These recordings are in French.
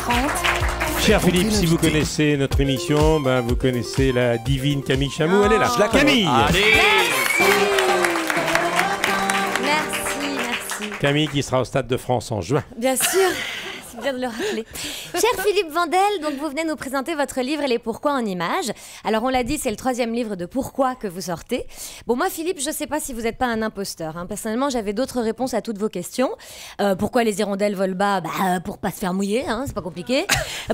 30. Cher Philippe, si vous connaissez notre émission, ben vous connaissez la divine Camille Chamou. Elle est là. Camille. Merci. Camille qui sera au Stade de France en juin. Bien sûr. C'est bien de le rappeler. Cher Philippe Vandel, donc vous venez nous présenter votre livre Les Pourquoi en images. Alors on l'a dit, c'est le 3e livre de Pourquoi que vous sortez. Bon, moi Philippe, je sais pas si vous n'êtes pas un imposteur. Hein. Personnellement, j'avais d'autres réponses à toutes vos questions. Pourquoi les hirondelles volent bas? Pour pas se faire mouiller, hein, c'est pas compliqué.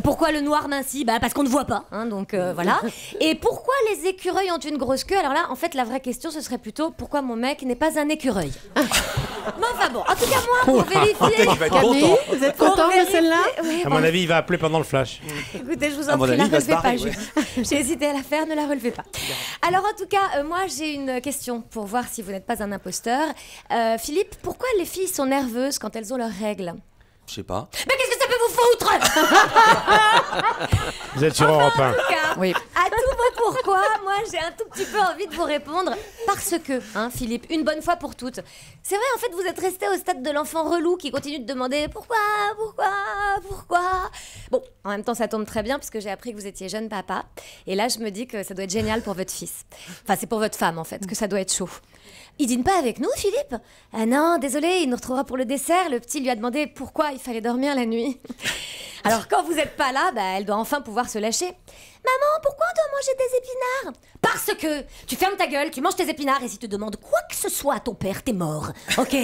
Pourquoi le noir mincit? Parce qu'on ne voit pas. Hein, donc voilà. Et pourquoi les écureuils ont une grosse queue? Alors là, en fait, la vraie question, ce serait plutôt pourquoi mon mec n'est pas un écureuil? Mais enfin bon, en tout cas moi, pour vérifier... Camille, vous êtes content de celle-là? Oui, À mon avis, il va appeler pendant le flash. Écoutez, je vous en prie, la relevez pas. J'ai hésité à la faire, ne la relevez pas. Alors en tout cas, moi j'ai une question pour voir si vous n'êtes pas un imposteur. Philippe, pourquoi les filles sont nerveuses quand elles ont leurs règles? Je sais pas. Mais qu'est-ce que ça peut vous foutre? Vous êtes sur Europe 1. Oui. À tout vos pourquoi, moi j'ai un tout petit peu envie de vous répondre parce que, hein, Philippe, une bonne fois pour toutes. C'est vrai, en fait, vous êtes resté au stade de l'enfant relou qui continue de demander pourquoi. Bon, en même temps, ça tombe très bien puisque j'ai appris que vous étiez jeune papa. Et là, je me dis que ça doit être génial pour votre fils. Enfin, c'est pour votre femme en fait, que ça doit être chaud. Il dîne pas avec nous, Philippe? Ah non, désolé, il nous retrouvera pour le dessert. Le petit lui a demandé pourquoi il fallait dormir la nuit. Alors quand vous êtes pas là, elle doit enfin pouvoir se lâcher. Maman, pourquoi on doit manger des épinards? Parce que tu fermes ta gueule, tu manges tes épinards et si tu demandes quoi que ce soit à ton père, t'es mort. Ok?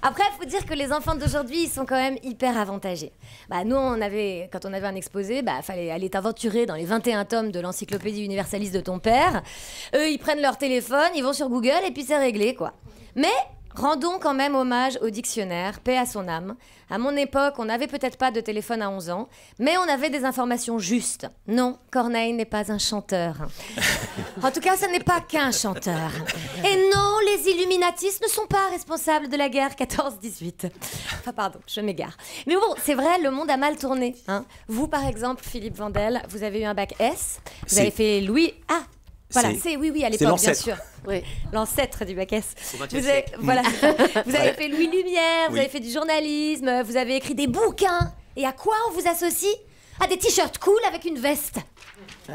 Après, il faut dire que les enfants d'aujourd'hui, ils sont quand même hyper avantagés. Nous, quand on avait un exposé, fallait aller t'aventurer dans les 21 tomes de l'encyclopédie universaliste de ton père. Eux, ils prennent leur téléphone, ils vont sur Google et puis c'est réglé, quoi. Mais rendons quand même hommage au dictionnaire, paix à son âme. À mon époque, on n'avait peut-être pas de téléphone à 11 ans, mais on avait des informations justes. Non, Corneille n'est pas un chanteur. En tout cas, ce n'est pas qu'un chanteur. Et non, les Illuminatis ne sont pas responsables de la guerre 14-18. Enfin, pardon, je m'égare. Mais bon, c'est vrai, le monde a mal tourné. Hein. Vous, par exemple, Philippe Vandel, vous avez eu un bac S. Vous avez fait Louis... Ah, voilà, oui, à l'époque, bien sûr. Oui. L'ancêtre du bac S. Vous avez fait Louis Lumière, vous avez fait du journalisme, vous avez écrit des bouquins. Et à quoi on vous associe? À des t-shirts cool avec une veste.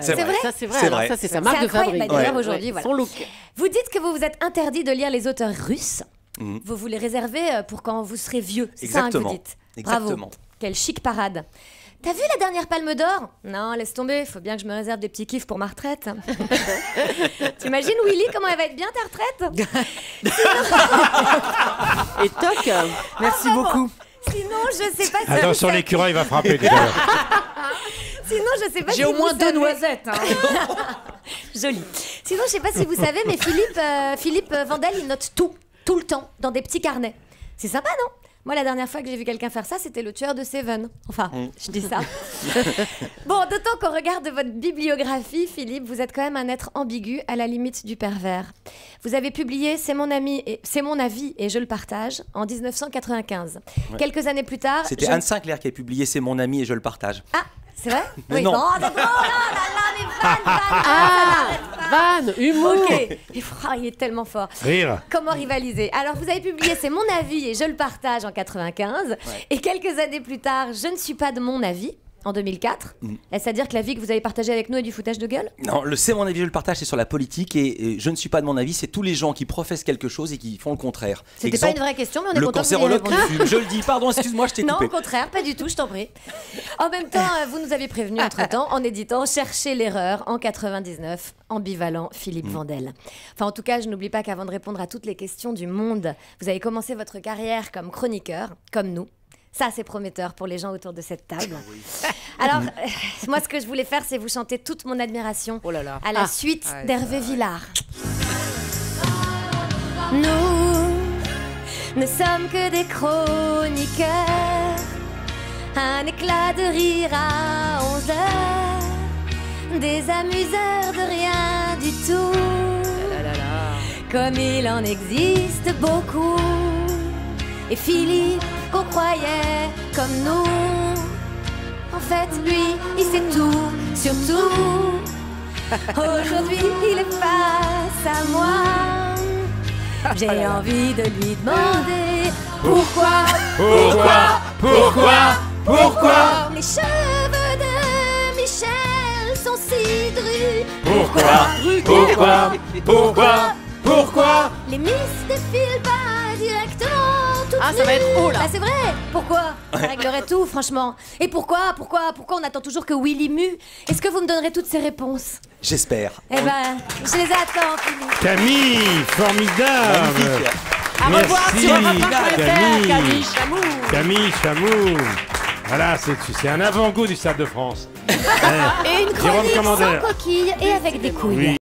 C'est vrai. Ça, c'est vrai. Alors, ça, c'est sa marque de fabrique. D'ailleurs, aujourd'hui, voilà. Son look. Vous dites que vous vous êtes interdit de lire les auteurs russes. Vous vous les réservez pour quand vous serez vieux. C'est ça que vous dites. Exactement. Bravo. Quelle chic parade. T'as vu la dernière Palme d'Or? Non, laisse tomber, faut bien que je me réserve des petits kiffs pour ma retraite. T'imagines, Willy, comment elle va être bien ta retraite? Et toc. Merci beaucoup. Sinon, je sais pas si... Attention, l'écureuil va frapper. Sinon, je sais pas si J'ai au moins 2 noisettes. Joli. Sinon, je sais pas si vous savez, mais Philippe Vandel, il note tout le temps, dans des petits carnets. C'est sympa, non? Moi, la dernière fois que j'ai vu quelqu'un faire ça, c'était le tueur de Seven. Enfin, je dis ça. Bon, d'autant qu'au regard de votre bibliographie, Philippe, vous êtes quand même un être ambigu à la limite du pervers. Vous avez publié C'est mon avis et je le partage en 1995. Ouais. Quelques années plus tard... C'était Anne Sinclair qui a publié C'est mon ami et je le partage. Ah, c'est vrai? Mais non. Oh, c'est drôle, vanne, humour. Ok, il est tellement fort. Rire. Comment rivaliser? Alors, vous avez publié C'est mon avis et je le partage en 95. Ouais. Et quelques années plus tard, Je ne suis pas de mon avis. En 2004. Est-ce à dire que l'avis que vous avez partagé avec nous est du foutage de gueule? Non, le C'est mon avis, je le partage, c'est sur la politique et je ne suis pas de mon avis, c'est tous les gens qui professent quelque chose et qui font le contraire. C'était pas une vraie question, mais on est content de vous y répondre. Je le dis, pardon, excuse-moi, je t'ai coupé. Non, au contraire, pas du tout, je t'en prie. En même temps, vous nous avez prévenu entre-temps en éditant Cherchez l'erreur en 99, ambivalent Philippe Vandel. Enfin, en tout cas, je n'oublie pas qu'avant de répondre à toutes les questions du monde, vous avez commencé votre carrière comme chroniqueur, comme nous. Ça, c'est prometteur pour les gens autour de cette table. Oui. Alors, moi, ce que je voulais faire, c'est vous chanter toute mon admiration à la suite d'Hervé Villard. Nous ne sommes que des chroniqueurs, un éclat de rire à 11 heures, des amuseurs de rien du tout, comme il en existe beaucoup. Et Philippe, qu'on croyait comme nous, en fait, lui, il sait tout, surtout. Aujourd'hui, il est face à moi. J'ai envie de lui demander pourquoi. Mais Pourquoi Les Miss défilent pas directement toutes Ah, ça va nues. être haut, là. Bah c'est vrai. Pourquoi? Ça réglerait tout, franchement. Et pourquoi on attend toujours que Willy mue? Est-ce que vous me donnerez toutes ces réponses? J'espère. Eh ben, je les attends, Philippe. Camille, formidable. Magnifique. À revoir Merci, sur Europe1.fr, Camille. Camille Chamou. Camille Chamou. Voilà, c'est un avant-goût du Stade de France. Et une Jérôme chronique Commandeur. sans coquille et avec des couilles. Oui.